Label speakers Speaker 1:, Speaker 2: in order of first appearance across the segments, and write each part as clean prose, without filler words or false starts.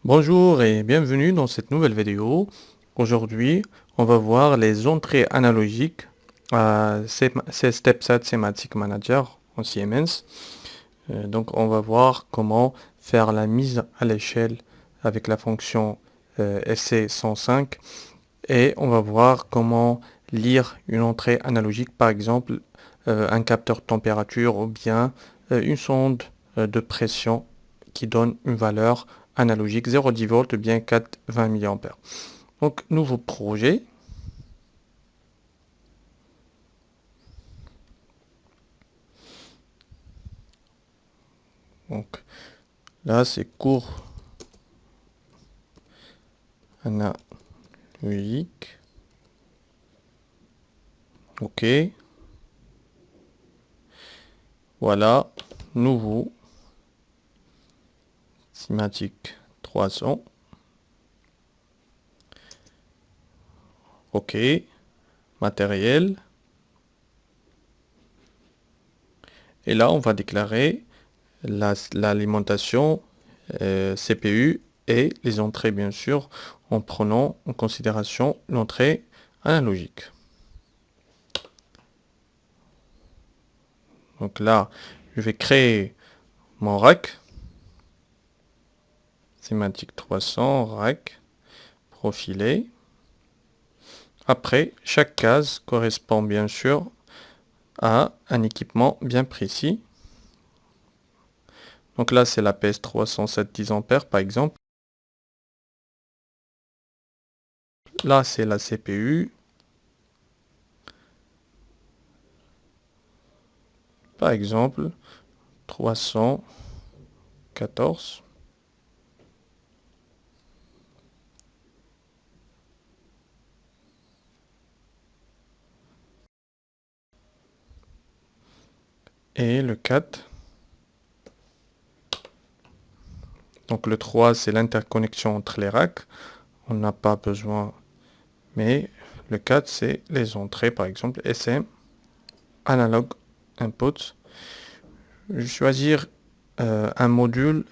Speaker 1: Bonjour et bienvenue dans cette nouvelle vidéo. Aujourd'hui, on va voir les entrées analogiques à StepSat Semantic Manager en Siemens. Donc, on va voir comment faire la mise à l'échelle avec la fonction SC105 et on va voir comment lire une entrée analogique, par exemple un capteur température ou bien une sonde de pression qui donne une valeur analogique 0,10 volts ou bien 420 mA. Donc, nouveau projet. Donc, là, c'est cours analogique. OK. Voilà. Nouveau. Cinématique 300. OK. Matériel. Et là, on va déclarer l'alimentation CPU et les entrées, bien sûr, en prenant en considération l'entrée analogique. Donc là, je vais créer mon rack. Sémantique 300, rack, profilé. Après, chaque case correspond bien sûr à un équipement bien précis. Donc là, c'est la PS307 10 ampères par exemple. Là, c'est la CPU. Par exemple, 314. Et le 4. Donc le 3, c'est l'interconnexion entre les racks. On n'a pas besoin. Mais le 4, c'est les entrées, par exemple, SM, Analog Input. Je vais choisir un module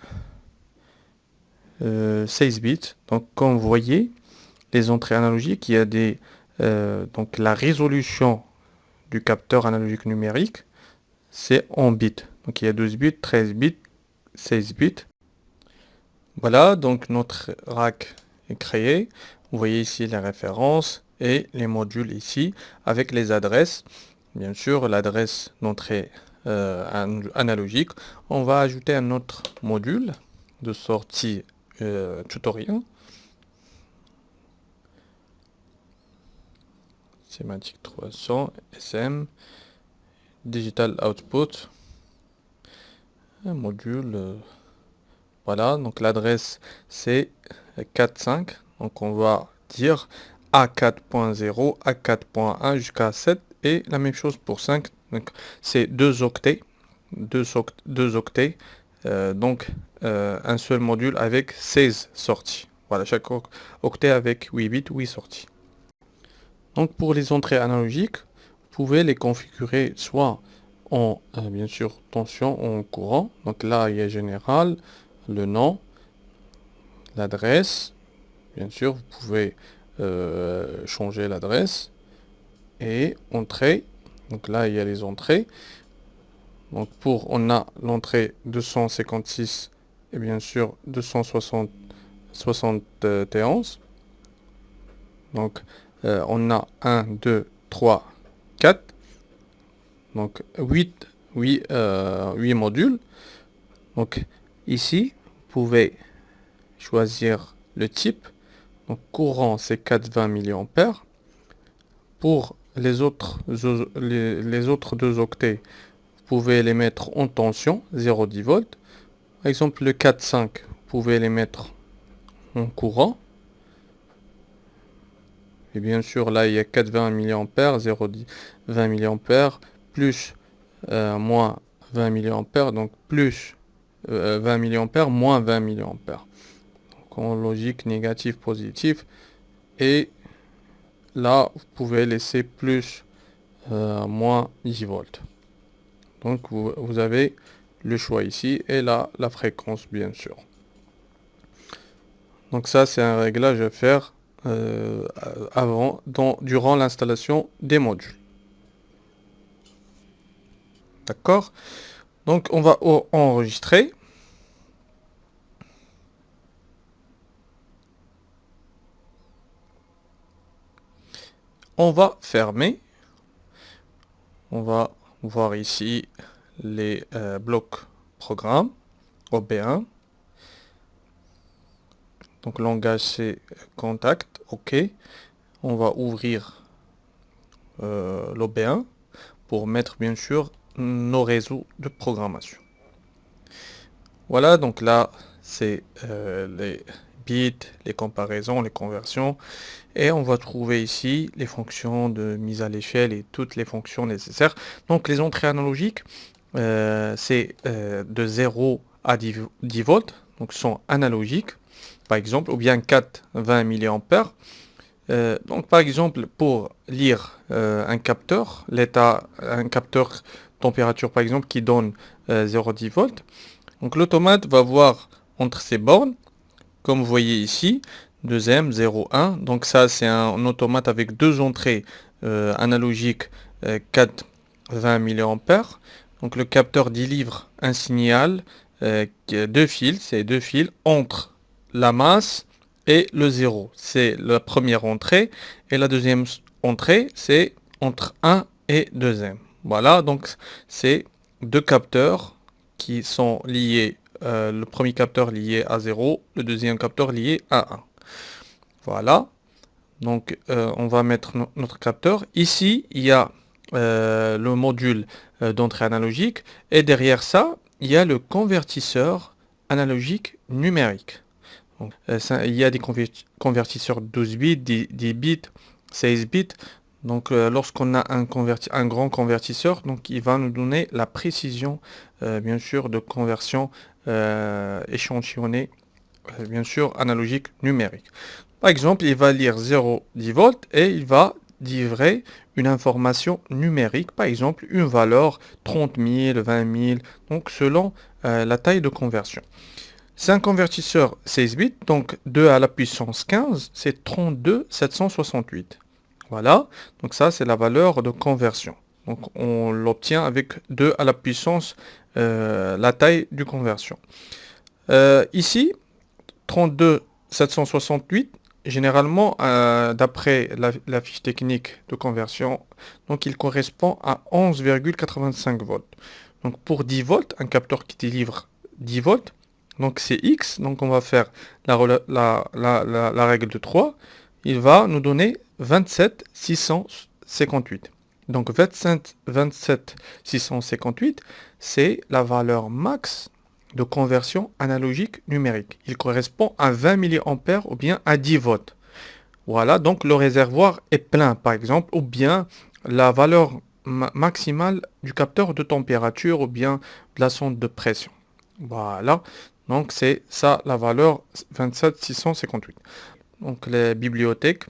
Speaker 1: 16 bits. Donc comme vous voyez, les entrées analogiques, il y a donc la résolution du capteur analogique numérique, c'est en bits. Donc il y a 12 bits, 13 bits, 16 bits. Voilà, donc notre rack est créé. Vous voyez ici les références et les modules ici avec les adresses. Bien sûr, l'adresse d'entrée analogique. On va ajouter un autre module de sortie tutoriel. Sémantique 300, SM, Digital Output, un module. Voilà, donc l'adresse c'est 4.5. Donc on va dire A4.0, A4.1 jusqu'à 7 et la même chose pour 5. Donc c'est 2 octets, 2 octets, donc un seul module avec 16 sorties. Voilà, chaque octet avec 8 bits, 8 sorties. Donc pour les entrées analogiques, vous pouvez les configurer soit en, bien sûr, tension en courant. Donc là, il y a général, le nom, l'adresse. Bien sûr, vous pouvez changer l'adresse. Et entrée. Donc là, il y a les entrées. Donc on a l'entrée 256 et bien sûr 271. Donc on a 1, 2, 3, 4. Donc 8 modules. Donc ici, vous pouvez choisir le type. Donc courant, c'est 420 mA. Pour les autres 2 octets, vous pouvez les mettre en tension, 0,10 volts. Par exemple, le 4,5, vous pouvez les mettre en courant. Et bien sûr, là, il y a 420 mA, 0,10, 20 mA, plus moins 20 mA, donc plus 20 mA, moins 20 mA. Donc en logique négative, positive. Et là, vous pouvez laisser plus, moins 10 volts. Donc vous avez le choix ici et là la fréquence bien sûr. Donc ça, c'est un réglage à faire durant l'installation des modules. D'accord? Donc on va enregistrer. On va fermer. On va voir ici les blocs programme OB1. Donc langage c'est contact, OK. On va ouvrir l'OB1 pour mettre bien sûr nos réseaux de programmation. Voilà, donc là c'est les bits, les comparaisons, les conversions. Et on va trouver ici les fonctions de mise à l'échelle et toutes les fonctions nécessaires. Donc les entrées analogiques, c'est de 0 à 10 volts, donc sont analogiques, par exemple, ou bien 4, 20 mA. Donc par exemple, pour lire un capteur, un capteur température par exemple qui donne 0,10 volts, donc l'automate va voir entre ces bornes, comme vous voyez ici, 2M, 0,1. Donc ça, c'est un automate avec deux entrées analogiques 4, 20 mA. Donc le capteur délivre un signal deux fils, c'est deux fils entre la masse et le 0. C'est la première entrée. Et la deuxième entrée, c'est entre 1 et 2M. Voilà, donc c'est deux capteurs qui sont liés, le premier capteur lié à 0, le deuxième capteur lié à 1. Voilà, donc on va mettre notre capteur. Ici, il y a le module d'entrée analogique et derrière ça, il y a le convertisseur analogique numérique. Donc, il y a des convertisseurs 12 bits, 10 bits, 16 bits. Donc lorsqu'on a un grand convertisseur, donc il va nous donner la précision bien sûr de conversion échantillonnée, bien sûr analogique numérique. Par exemple, il va lire 0,10 volts et il va livrer une information numérique, par exemple une valeur 30 000, 20 000, donc selon la taille de conversion. C'est un convertisseur 16 bits, donc 2 à la puissance 15, c'est 32 768. Voilà, donc ça c'est la valeur de conversion. Donc on l'obtient avec 2 à la puissance, la taille du conversion. Ici, 32 768, généralement, d'après la fiche technique de conversion, donc il correspond à 11,85 volts. Donc pour 10 volts, un capteur qui délivre 10 volts, donc c'est X, donc on va faire la règle de 3, il va nous donner 27 658. Donc 27 658, c'est la valeur max de conversion analogique numérique. Il correspond à 20 mA ou bien à 10 volts. Voilà, donc le réservoir est plein par exemple, ou bien la valeur maximale du capteur de température ou bien de la sonde de pression. Voilà, donc c'est ça la valeur 27 658. Donc les bibliothèques.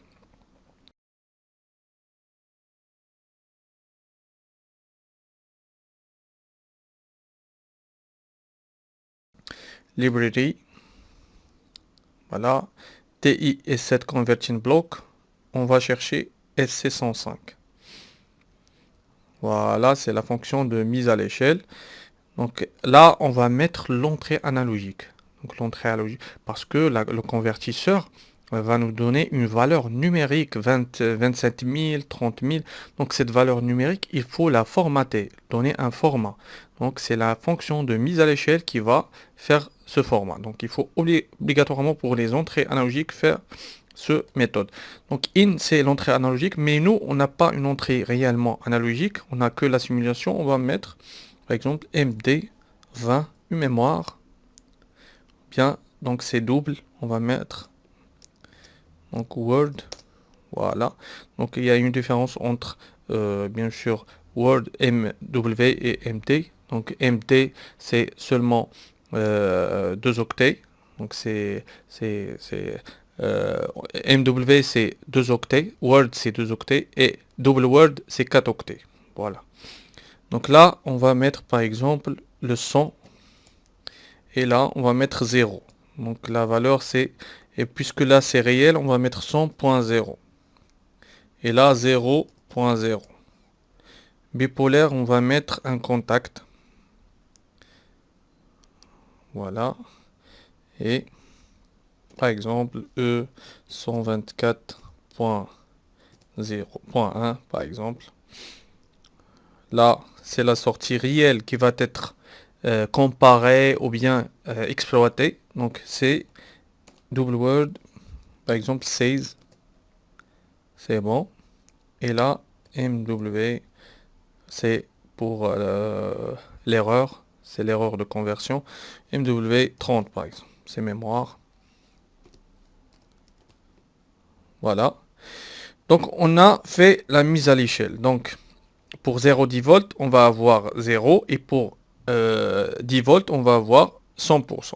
Speaker 1: Library, voilà, TI-S7 Converting Block, on va chercher SC105. Voilà, c'est la fonction de mise à l'échelle. Donc là, on va mettre l'entrée analogique. Donc l'entrée analogique, parce que le convertisseur va nous donner une valeur numérique, 27 000, 30 000. Donc cette valeur numérique, il faut la formater, donner un format. Donc c'est la fonction de mise à l'échelle qui va faire ce format. Donc il faut obligatoirement pour les entrées analogiques faire ce méthode. Donc in c'est l'entrée analogique, mais nous on n'a pas une entrée réellement analogique, on n'a que la simulation. On va mettre par exemple MD 20 une mémoire. Bien, donc c'est double, on va mettre donc Word, voilà. Donc il y a une différence entre bien sûr Word MW et MT. Donc MT c'est seulement 2 octets. Donc MW c'est 2 octets, Word c'est 2 octets et double Word c'est 4 octets. Voilà. Donc là, on va mettre par exemple le 100 et là, on va mettre 0. Donc la valeur c'est Et puisque là c'est réel, on va mettre 100.0. Et là 0.0. Bipolaire, on va mettre un contact. Voilà. Et par exemple E 124.0.1 par exemple. Là, c'est la sortie réelle qui va être comparée ou bien exploitée. Donc c'est double word, par exemple 16. C'est bon. Et là, MW, c'est pour l'erreur. C'est l'erreur de conversion. MW 30 par exemple. C'est mémoire. Voilà. Donc on a fait la mise à l'échelle. Donc pour 0,10 volts, on va avoir 0 et pour 10 volts, on va avoir 100%.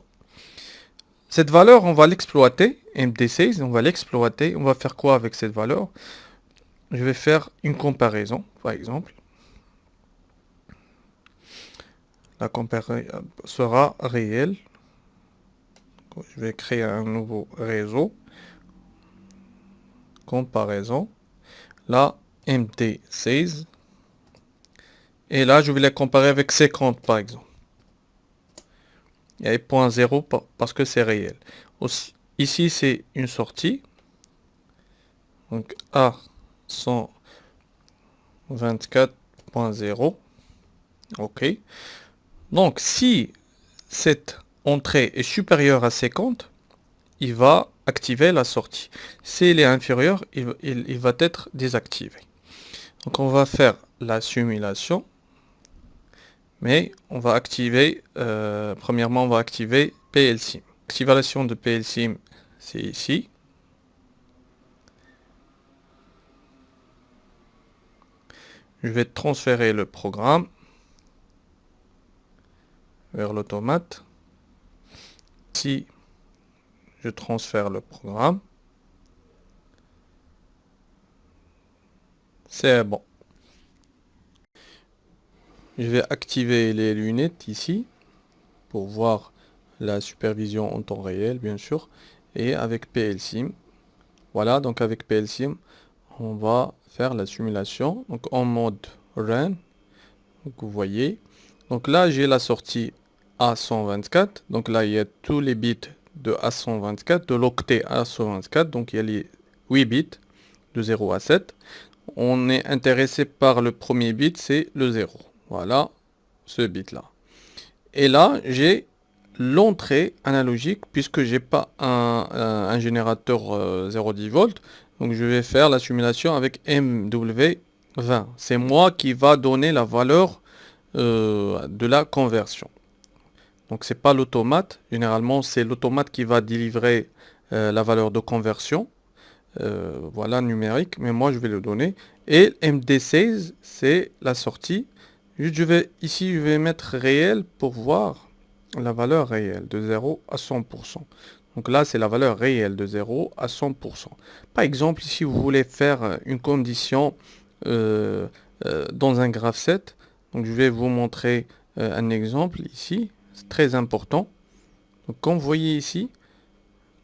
Speaker 1: Cette valeur, on va l'exploiter, MD16, on va l'exploiter. On va faire quoi avec cette valeur? Je vais faire une comparaison, par exemple. La comparaison sera réelle. Je vais créer un nouveau réseau. Comparaison. Là, MD16. Et là, je vais la comparer avec 50, par exemple. Il y a 0.0 parce que c'est réel. Aussi, ici, c'est une sortie. Donc A 124.0. OK. Donc si cette entrée est supérieure à 50, il va activer la sortie. S'il est inférieur, il va être désactivé. Donc on va faire la simulation. Mais on va activer, premièrement, on va activer PLSIM. Activation de PLSIM, c'est ici. Je vais transférer le programme vers l'automate. Si je transfère le programme, c'est bon. Je vais activer les lunettes ici pour voir la supervision en temps réel, bien sûr. Et avec PLSIM, voilà, donc avec PLSIM, on va faire la simulation. Donc en mode Run, donc vous voyez. Donc là, j'ai la sortie A124. Donc là, il y a tous les bits de A124, de l'octet A124. Donc il y a les 8 bits de 0 à 7. On est intéressé par le premier bit, c'est le 0. Voilà, ce bit-là. Et là, j'ai l'entrée analogique, puisque j'ai pas un générateur 0,10 volts. Donc je vais faire la simulation avec MW20. C'est moi qui va donner la valeur de la conversion. Donc c'est pas l'automate. Généralement, c'est l'automate qui va délivrer la valeur de conversion. Voilà, numérique. Mais moi, je vais le donner. Et MD16, c'est la sortie. Ici, je vais mettre réel pour voir la valeur réelle de 0 à 100%. Donc là, c'est la valeur réelle de 0 à 100%. Par exemple, si vous voulez faire une condition dans un graphe 7, donc je vais vous montrer un exemple ici. C'est très important. Donc comme vous voyez ici,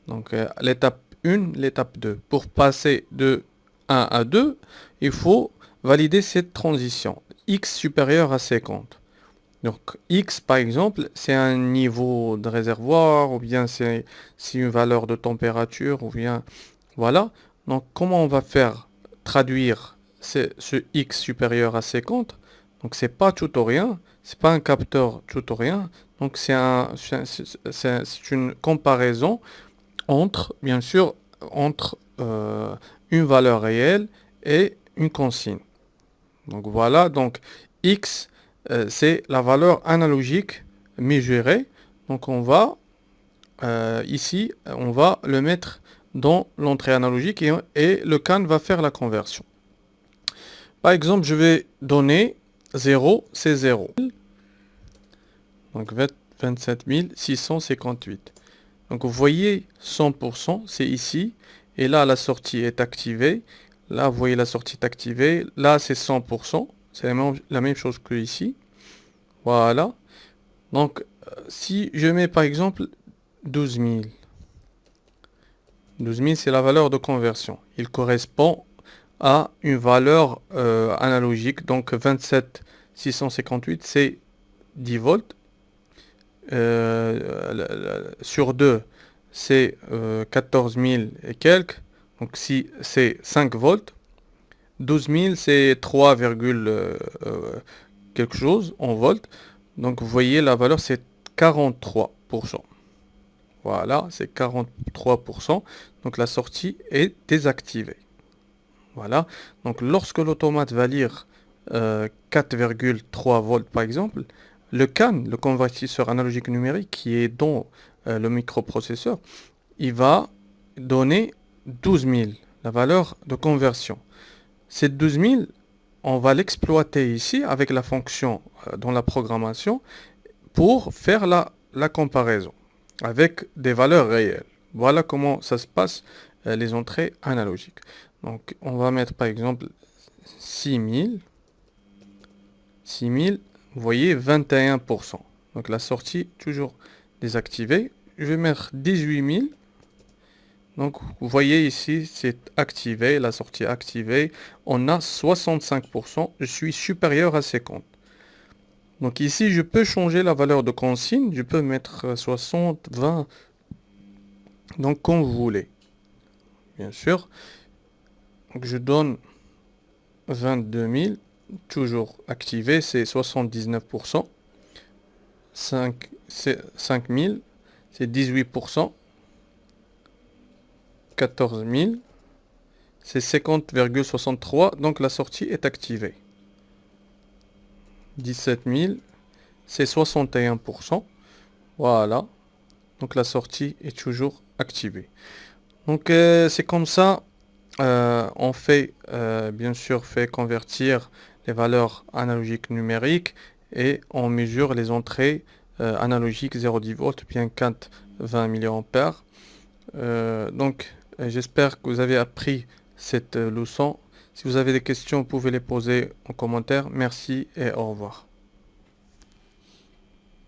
Speaker 1: donc l'étape 1, l'étape 2. Pour passer de 1 à 2, il faut valider cette transition. X supérieur à 50. Donc X par exemple, c'est un niveau de réservoir, ou bien c'est une valeur de température, ou bien voilà. Donc comment on va faire traduire ce X supérieur à 50? Donc c'est pas tout ou rien, c'est pas un capteur tout ou rien. Donc c'est une comparaison entre, bien sûr, entre une valeur réelle et une consigne. Donc voilà, donc X, c'est la valeur analogique mesurée. Donc on va, ici, on va le mettre dans l'entrée analogique et le CAN va faire la conversion. Par exemple, je vais donner 0, c'est 0. Donc 27 658. Donc vous voyez 100%, c'est ici. Et là, la sortie est activée. Là, vous voyez la sortie est activée. Là, c'est 100%. C'est la même chose que ici. Voilà. Donc, si je mets par exemple 12 000. 12 000, c'est la valeur de conversion. Il correspond à une valeur analogique. Donc 27 658, c'est 10 volts. Sur 2, c'est 14 000 et quelques. Donc si c'est 5 volts, 12 000, c'est 3, quelque chose en volts. Donc vous voyez, la valeur, c'est 43%. Voilà, c'est 43%. Donc la sortie est désactivée. Voilà. Donc lorsque l'automate va lire 4,3 volts par exemple, le CAN, le convertisseur analogique numérique qui est dans le microprocesseur, il va donner 12 000, la valeur de conversion. Cette 12 000, on va l'exploiter ici avec la fonction dans la programmation pour faire la comparaison avec des valeurs réelles. Voilà comment ça se passe, les entrées analogiques. Donc on va mettre par exemple 6000, vous voyez 21%. Donc la sortie toujours désactivée. Je vais mettre 18 000. Donc vous voyez ici c'est activé, la sortie activée. On a 65%. Je suis supérieur à 50. Donc ici, je peux changer la valeur de consigne. Je peux mettre 60, 20. Donc comme vous voulez. Bien sûr. Donc je donne 22 000. Toujours activé, c'est 79%. 5 000, c'est 18%. 14 000, c'est 50,63. Donc la sortie est activée. 17 000, c'est 61%. Voilà. Donc la sortie est toujours activée. Donc c'est comme ça, on fait bien sûr fait convertir les valeurs analogiques numériques et on mesure les entrées analogiques 0,10 volts bien 4 20 mA. Donc j'espère que vous avez appris cette leçon. Si vous avez des questions, vous pouvez les poser en commentaire. Merci et au revoir.